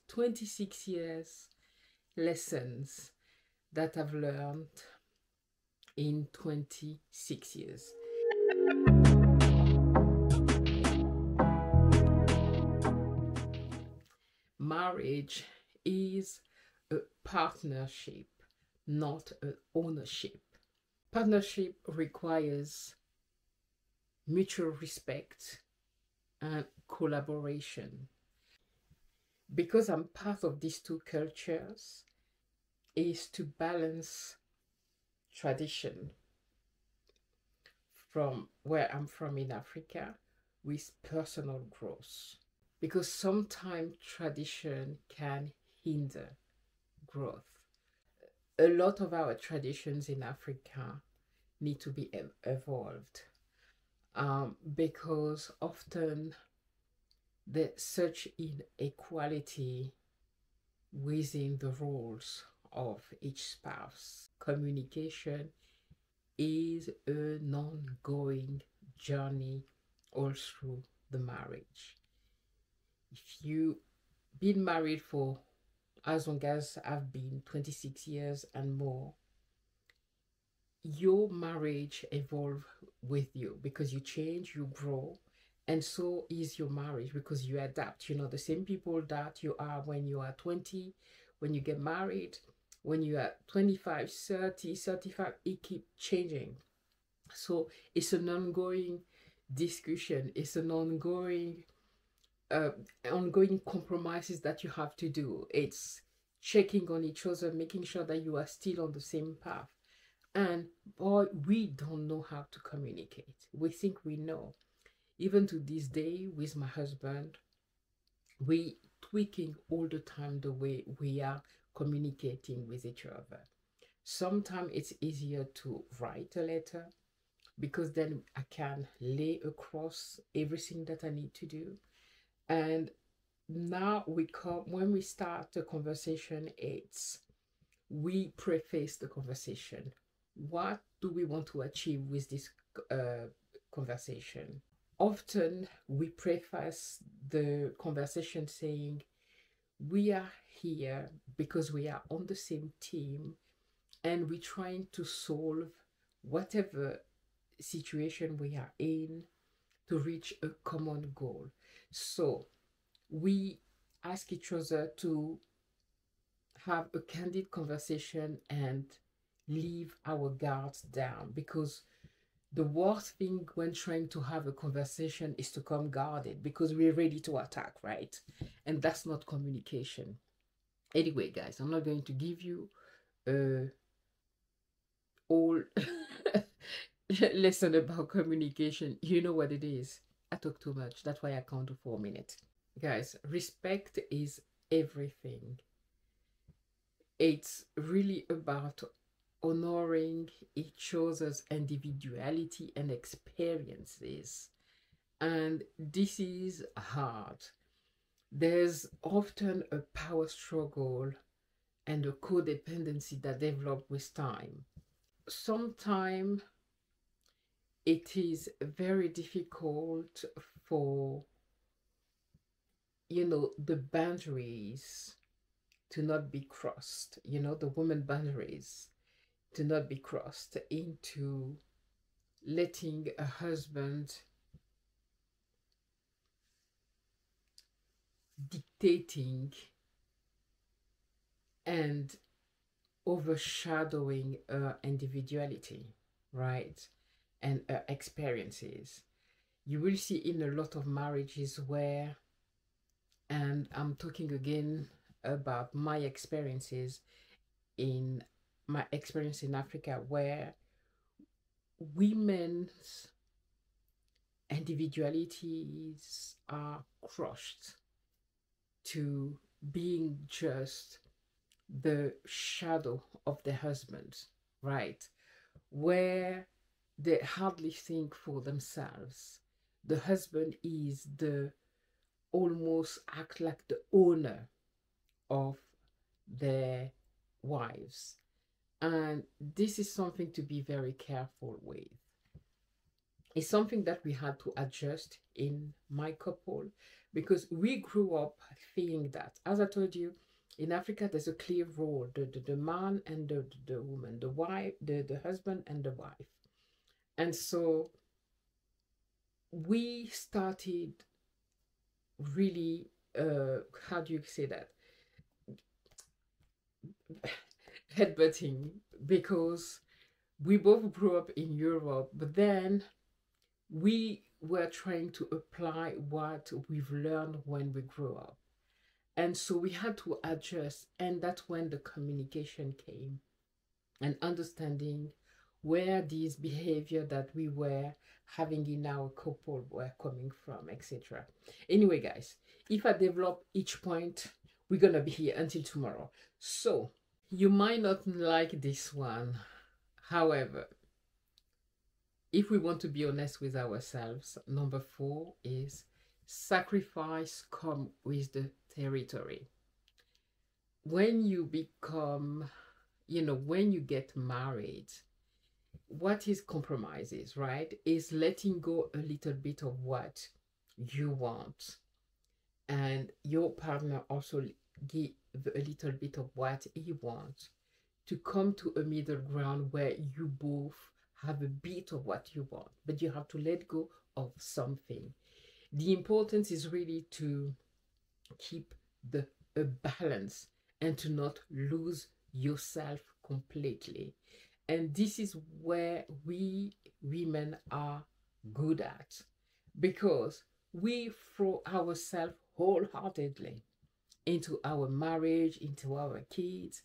26 years lessons that I've learned in 26 years. Marriage is a partnership, not an ownership. Partnership requires mutual respect and collaboration. Because I'm part of these two cultures, is to balance tradition from where I'm from in Africa with personal growth. Because sometimes tradition can hinder growth. A lot of our traditions in Africa need to be evolved because often there's such inequality within the roles of each spouse. Communication is an ongoing journey all through the marriage. If you've been married for as long as I've been, 26 years and more, your marriage evolves with you because you change, you grow, and so is your marriage because you adapt. You know, the same people that you are when you are 20, when you get married, when you are 25, 30, 35, it keeps changing. So it's an ongoing discussion. It's an ongoing compromises that you have to do. It's checking on each other, making sure that you are still on the same path. And boy, we don't know how to communicate. We think we know. Even to this day with my husband, we tweaking all the time the way we are communicating with each other. Sometimes it's easier to write a letter because then I can lay across everything that I need to do. And now when we start the conversation, we preface the conversation. What do we want to achieve with this conversation? Often we preface the conversation saying, we are here because we are on the same team and we're trying to solve whatever situation we are in to reach a common goal. So we ask each other to have a candid conversation and leave our guards down, because the worst thing when trying to have a conversation is to come guarded because we're ready to attack, right? And that's not communication. Anyway, guys, I'm not going to give you all lesson about communication. You know what it is. I talk too much. That's why I count to 4 minutes. Guys, respect is everything. It's really about honoring each other's individuality and experiences. And this is hard. There's often a power struggle and a codependency that develop with time. Sometimes it is very difficult for, the boundaries to not be crossed, the women boundaries to not be crossed into letting a husband dictating and overshadowing her individuality, right? And her experiences. You will see in a lot of marriages where, and I'm talking again about my experiences in Africa, where women's individualities are crushed to being just the shadow of the husband, right? Where they hardly think for themselves. The husband is almost act like the owner of their wives. And this is something to be very careful with. It's something that we had to adjust in my couple, because we grew up thinking that, as I told you, in Africa, there's a clear role, the man and the woman, the wife, the husband and the wife. And so we started really, how do you say that? Headbutting, because we both grew up in Europe, but then we were trying to apply what we've learned when we grew up. And so we had to adjust, and that's when the communication came and understanding where these behavior that we were having in our couple were coming from, etc. Anyway, guys, if I develop each point, we're gonna be here until tomorrow. So you might not like this one. However, if we want to be honest with ourselves, number 4 is sacrifice come with the territory. When you become, when you get married, what is compromises, right? Is letting go a little bit of what you want, and your partner also give a little bit of what he wants, to come to a middle ground where you both have a bit of what you want, but you have to let go of something. The importance is really to keep a balance and to not lose yourself completely. And this is where we women are good at, because we throw ourselves wholeheartedly into our marriage, into our kids,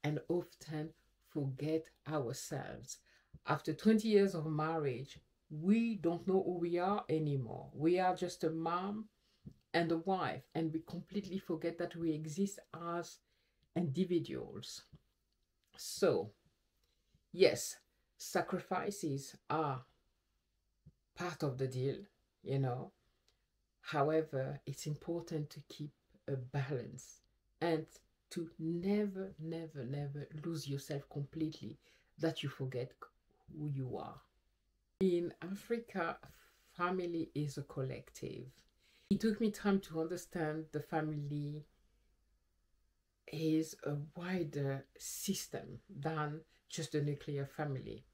and often forget ourselves. After 20 years of marriage, we don't know who we are anymore. We are just a mom and a wife, and we completely forget that we exist as individuals. So, yes, sacrifices are part of the deal, However, it's important to keep a balance and to never, never, never lose yourself completely, that you forget who you are. In Africa, family is a collective. It took me time to understand the family is a wider system than just a nuclear family.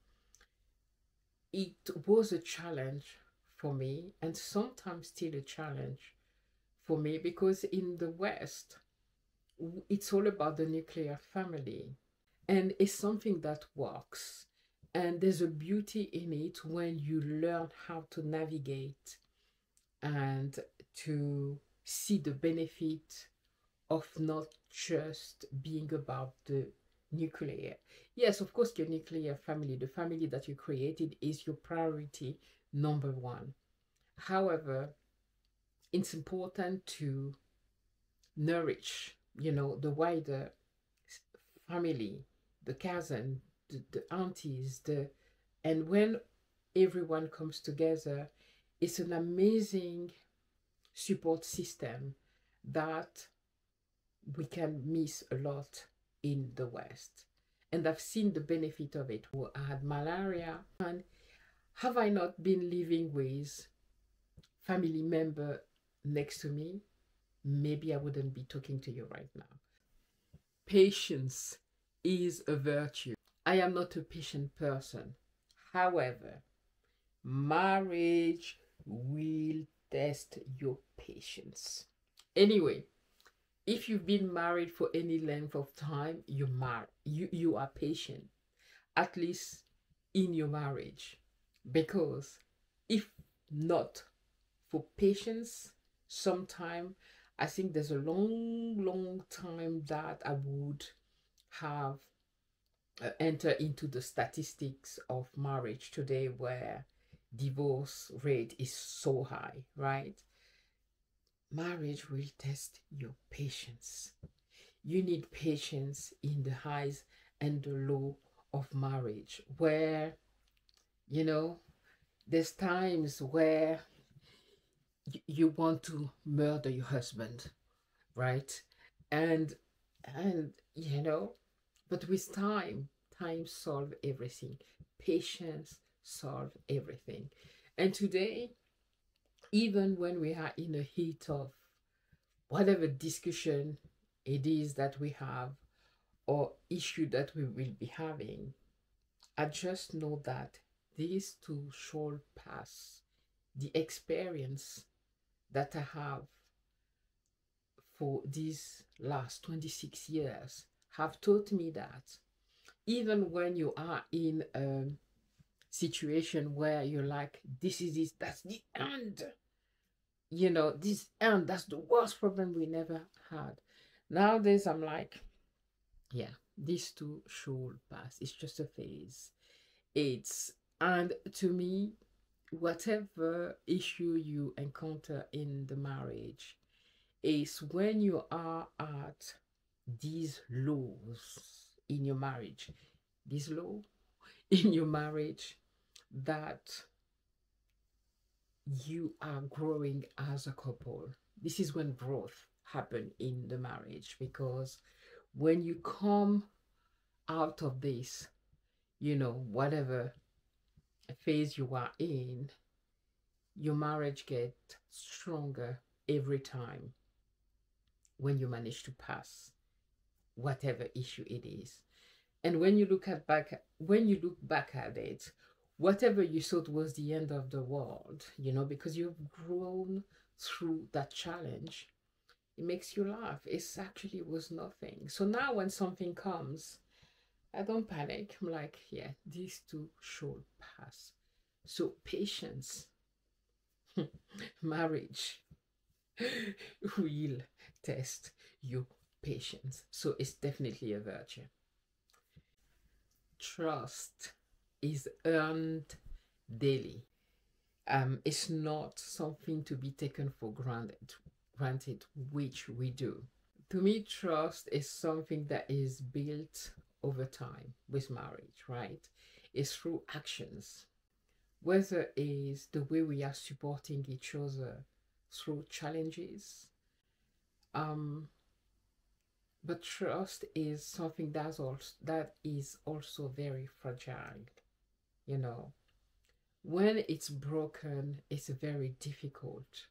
It was a challenge for me, and sometimes still a challenge for me, because in the West, it's all about the nuclear family, and it's something that works. And there's a beauty in it when you learn how to navigate and to see the benefit of not just being about the nuclear. Yes, of course, your nuclear family, the family that you created, is your priority number 1. However, it's important to nourish, the wider family, the cousin, the aunties, and when everyone comes together, it's an amazing support system that we can miss a lot in the West. And I've seen the benefit of it. I had malaria, and have I not been living with family member next to me, maybe I wouldn't be talking to you right now. Patience is a virtue. I am not a patient person. However, marriage will test your patience. Anyway, if you've been married for any length of time, you are patient, at least in your marriage. Because if not for patience, sometime I think there's a long time that I would have enter into the statistics of marriage today, where divorce rate is so high, right? Marriage will test your patience. You need patience in the highs and the low of marriage, where there's times where you want to murder your husband, right? And but with time solve everything. Patience solve everything. And today, even when we are in the heat of whatever discussion it is that we have or issue that we will be having, I just know that these two shall pass. The experience that I have for these last 26 years have taught me that even when you are in a situation where you're like, this is it, that's the end, you know, this end, that's the worst problem we never had. Nowadays, I'm like, yeah, these two should pass. It's just a phase. And to me, whatever issue you encounter in the marriage is when you are at these lows in your marriage, this low in your marriage, that you are growing as a couple. This is when growth happen in the marriage, because when you come out of this, you know, whatever phase you are in, your marriage get stronger every time when you manage to pass whatever issue it is. And when you look back at it, whatever you thought was the end of the world, you know, because you've grown through that challenge, it makes you laugh. It's actually was nothing. So now when something comes, I don't panic. I'm like, yeah, these two should pass. So patience, marriage will test your patience. So it's definitely a virtue. Trust is earned daily. It's not something to be taken for granted, which we do. To me, trust is something that is built over time with marriage, right? It's through actions, whether it's the way we are supporting each other through challenges. But trust is something that is also very fragile, you know. When it's broken, it's very difficult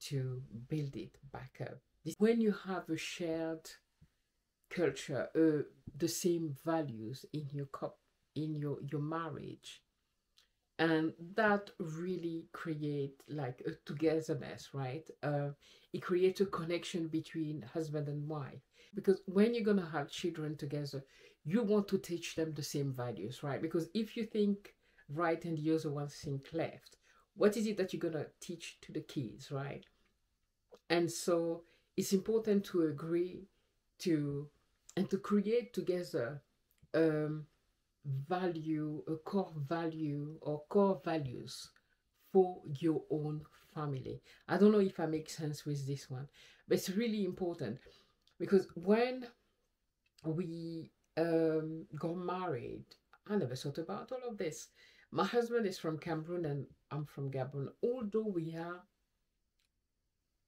to build it back up. When you have a shared culture, the same values in your marriage, and that really create like a togetherness, right? It creates a connection between husband and wife, because when you're gonna have children together, you want to teach them the same values, right? Because if you think right and the other one think left, what is it that you're gonna teach to the kids, right? And so it's important to agree to and to create together a core value or core values for your own family. I don't know if I make sense with this one, but it's really important, because when we got married, I never thought about all of this. My husband is from Cameroon and I'm from Gabon. Although we are,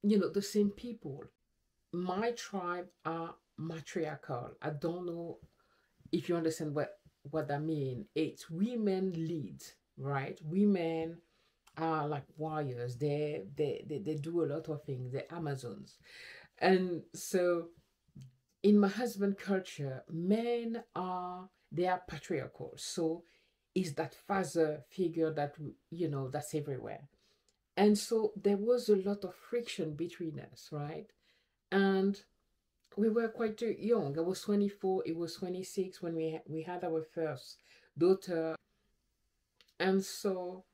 you know, the same people, my tribe are matriarchal. I don't know if you understand what that means. It's women lead, right? Women are like warriors. They do a lot of things. They're Amazons. And so in my husband culture, men they are patriarchal. So it's that father figure that, you know, that's everywhere. And so there was a lot of friction between us, right? And we were quite young. I was 24, it was 26 when we had our first daughter. And so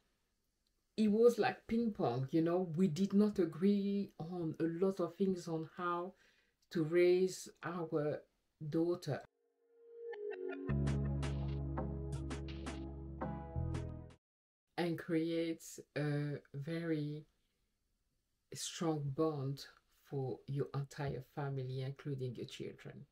it was like ping pong, you know. We did not agree on a lot of things on how to raise our daughter. And creates a very strong bond for your entire family, including your children.